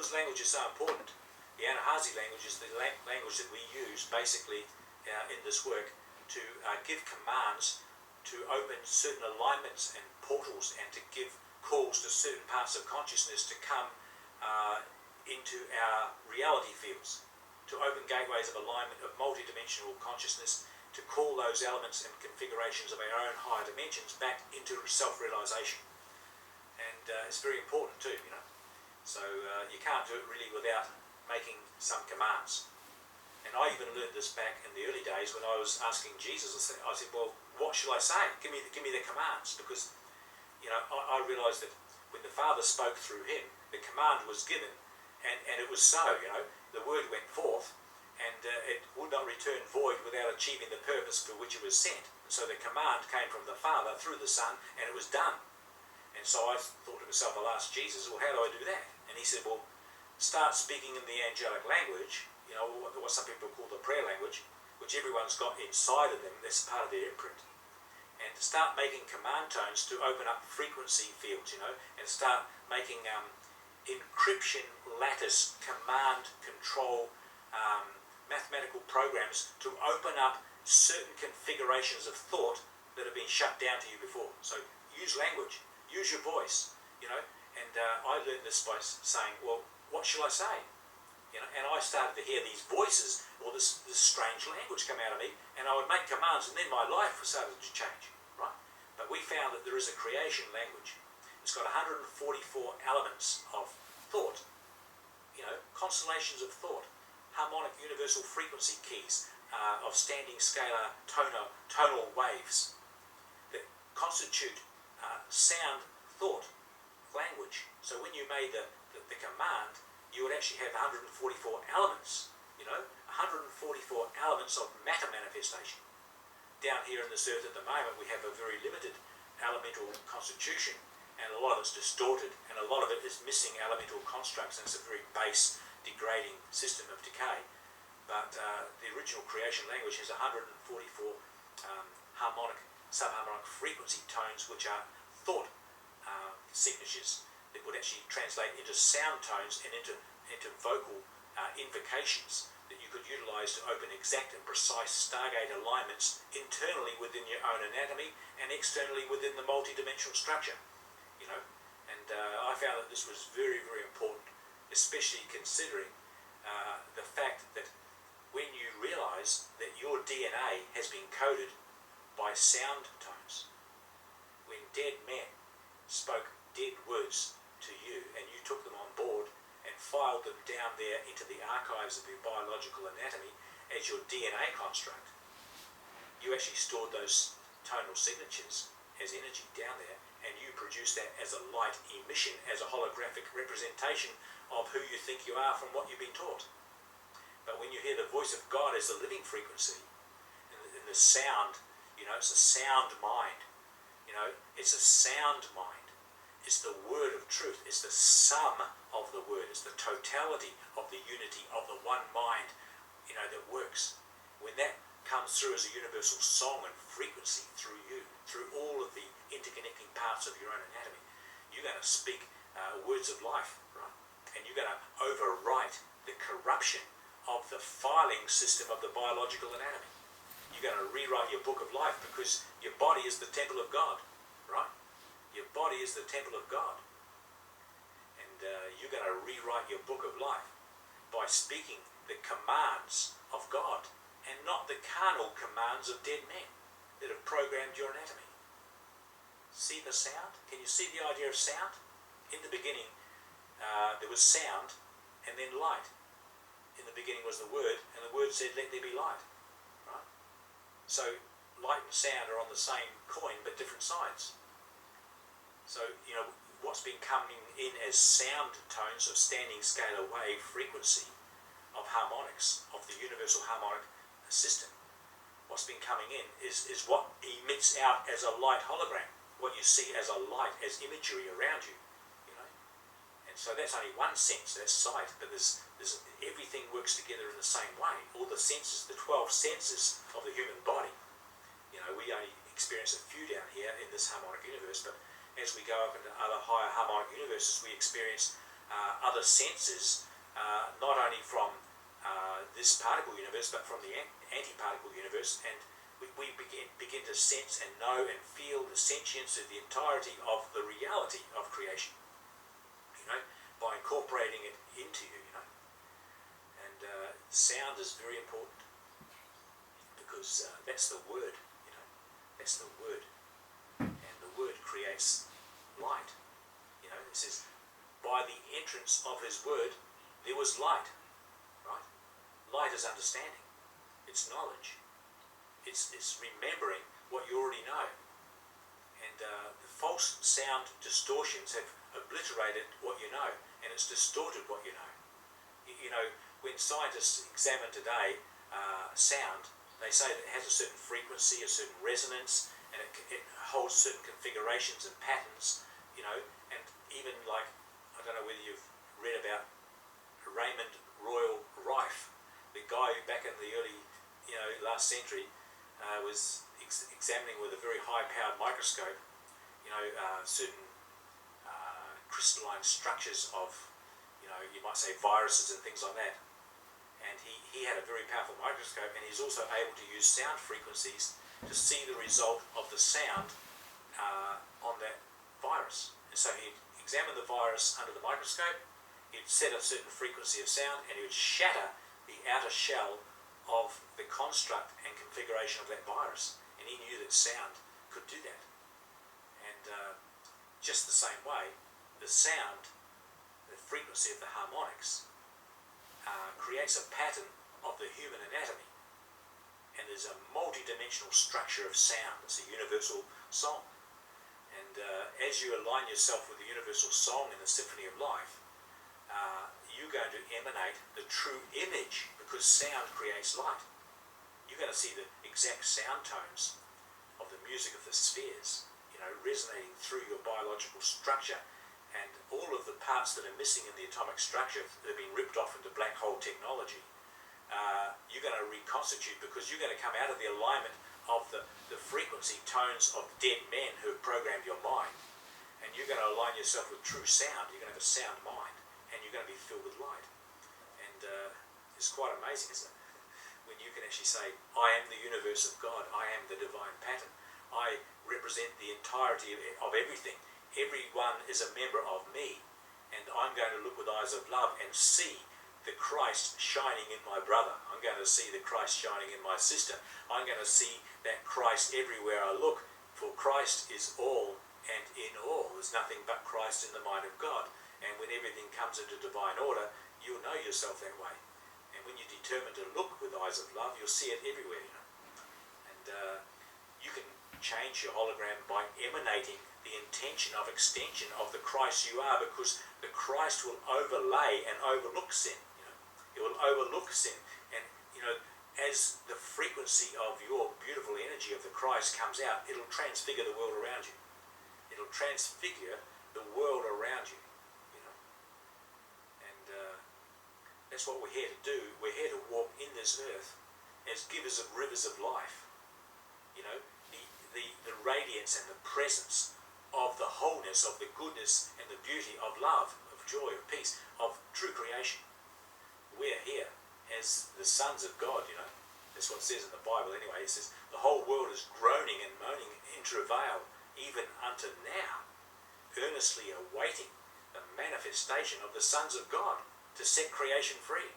because language is so important. The Anasazi language is the language that we use basically in this work to give commands to open certain alignments and portals, and to give calls to certain parts of consciousness to come into our reality fields, to open gateways of alignment of multidimensional consciousness, to call those elements and configurations of our own higher dimensions back into self-realization. And it's very important too, you know. So you can't do it really without making some commands. And I even learned this back in the early days when I was asking Jesus. I said, well, what shall I say? Give me the commands, because you know, I realised that when the Father spoke through him, the command was given, and it was so, you know, the word went forth, and it would not return void without achieving the purpose for which it was sent. And so the command came from the Father through the Son, and it was done. And so I thought to myself, I'll ask Jesus, well, how do I do that? And he said, well, start speaking in the angelic language, you know, what some people call the prayer language, which everyone's got inside of them. That's part of their imprint. And to start making command tones to open up frequency fields, you know, and start making encryption lattice command control mathematical programs to open up certain configurations of thought that have been shut down to you before. So use language, use your voice, you know. And I learned this by saying, well, what shall I say? You know, and I started to hear these voices, or this strange language come out of me, and I would make commands, and then my life started to change, right? But we found that there is a creation language. It's got 144 elements of thought, you know, constellations of thought, harmonic universal frequency keys of standing scalar tonal waves that constitute sound thought language. So when you made the command, you would actually have 144 elements, you know, 144 elements of matter manifestation. Down here in this earth at the moment, we have a very limited elemental constitution, and a lot of it's distorted, and a lot of it is missing elemental constructs, and it's a very base, degrading system of decay. But the original creation language has 144 harmonic, subharmonic frequency tones, which are thought signatures that would actually translate into sound tones and into vocal invocations that you could utilize to open exact and precise Stargate alignments internally within your own anatomy and externally within the multidimensional structure, you know. And I found that this was very, very important, especially considering the fact that when you realize that your DNA has been coded by sound tones, when dead men spoke dead words to you and you took them on board and filed them down there into the archives of your biological anatomy as your DNA construct, you actually stored those tonal signatures as energy down there, and you produce that as a light emission, as a holographic representation of who you think you are from what you've been taught. But when you hear the voice of God as the living frequency, and the sound, you know, it's a sound mind, you know, it's a sound mind. It's the word of truth. It's the sum of the word. It's the totality of the unity of the one mind, you know, that works. When that comes through as a universal song and frequency through you, through all of the interconnecting parts of your own anatomy, you're going to speak words of life, right? And you're going to overwrite the corruption of the filing system of the biological anatomy. You're going to rewrite your book of life, because your body is the temple of God, right? Your body is the temple of God. And you're going to rewrite your book of life by speaking the commands of God and not the carnal commands of dead men that have programmed your anatomy. See the sound? Can you see the idea of sound? In the beginning, there was sound and then light. In the beginning was the Word, and the Word said, let there be light. Right? So light and sound are on the same coin, but different sides. So, you know, what's been coming in as sound tones of standing scalar wave frequency of harmonics, of the universal harmonic system, what's been coming in is what emits out as a light hologram, what you see as a light, as imagery around you, you know. And so that's only one sense, that's sight, but there's everything works together in the same way. All the senses, the 12 senses of the human body, you know, we only experience a few down here in this harmonic universe, but as we go up into other higher harmonic universes, we experience other senses, not only from this particle universe, but from the antiparticle universe, and we begin to sense and know and feel the sentience of the entirety of the reality of creation, by incorporating it into you, And sound is very important, because that's the word, that's the word, and the word creates light. It says, by the entrance of his word, there was light, right? Light is understanding, it's knowledge, it's remembering what you already know. And the false sound distortions have obliterated what you know, and it's distorted what you know. When scientists examine today sound, they say that it has a certain frequency, a certain resonance, and it holds certain configurations and patterns, and even like, I don't know whether you've read about Raymond Royal Rife, the guy who back in the early, last century was examining with a very high-powered microscope, certain crystalline structures of, you might say viruses and things like that. And he had a very powerful microscope, and he's also able to use sound frequencies to see the result of the sound on that virus. And so he'd examine the virus under the microscope, he'd set a certain frequency of sound, and he would shatter the outer shell of the construct and configuration of that virus. And he knew that sound could do that. And just the same way, the sound, the frequency of the harmonics, creates a pattern of the human anatomy. And there's a multi-dimensional structure of sound. It's a universal song. And as you align yourself with the universal song in the symphony of life, you're going to emanate the true image, because sound creates light. You're going to see the exact sound tones of the music of the spheres, resonating through your biological structure, and all of the parts that are missing in the atomic structure that have been ripped off into black hole technology. You're going to reconstitute, because you're going to come out of the alignment of the frequency tones of dead men who have programmed your mind, and you're going to align yourself with true sound. You're going to have a sound mind, and you're going to be filled with light. And it's quite amazing, isn't it? When you can actually say, I am the universe of God, I am the divine pattern, I represent the entirety of everything, everyone is a member of me, and I'm going to look with eyes of love and see the Christ shining in my brother. I'm going to see the Christ shining in my sister. I'm going to see that Christ everywhere I look, for Christ is all and in all. There's nothing but Christ in the mind of God. And when everything comes into divine order, you'll know yourself that way. And when you determine to look with eyes of love, you'll see it everywhere. And you can change your hologram by emanating the intention of extension of the Christ you are, because the Christ will overlay and overlook sin. It will overlook sin, and as the frequency of your beautiful energy of the Christ comes out, it'll transfigure the world around you. It'll transfigure the world around you. And that's what we're here to do. We're here to walk in this earth as givers of rivers of life. The radiance and the presence of the wholeness, of the goodness and the beauty of love, of joy, of peace, of true creation. We're here as the sons of God, That's what it says in the Bible anyway. It says, the whole world is groaning and moaning in travail, even unto now, earnestly awaiting the manifestation of the sons of God to set creation free.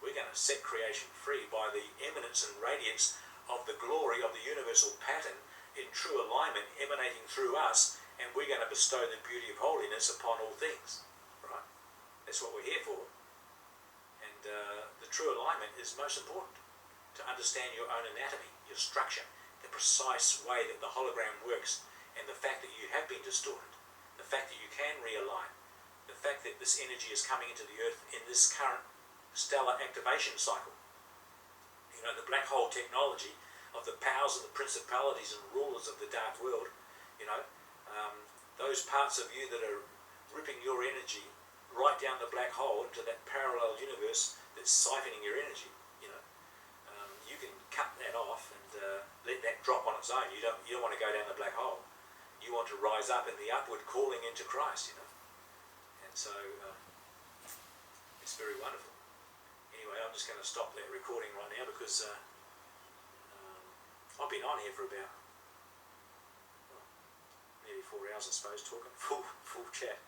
We're going to set creation free by the eminence and radiance of the glory of the universal pattern in true alignment emanating through us, and we're going to bestow the beauty of holiness upon all things. Right? That's what we're here for. And the true alignment is most important, to understand your own anatomy, your structure, the precise way that the hologram works, and the fact that you have been distorted, the fact that you can realign, the fact that this energy is coming into the earth in this current stellar activation cycle. The black hole technology of the powers of the principalities and rulers of the dark world, those parts of you that are ripping your energy right down the black hole into that parallel universe that's siphoning your energy. You can cut that off and let that drop on its own. You don't want to go down the black hole. You want to rise up in the upward calling into Christ. And So it's very wonderful. Anyway, I'm just going to stop that recording right now because I've been on here for about nearly 4 hours, I suppose, talking full chat.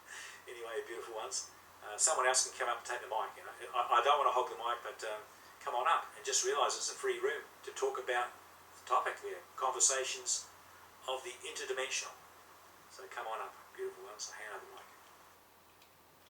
Anyway, beautiful ones. Someone else can come up and take the mic. You know, I don't want to hog the mic, but come on up and just realise it's a free room to talk about the topic here, conversations of the interdimensional. So come on up, beautiful ones. I hand over the mic.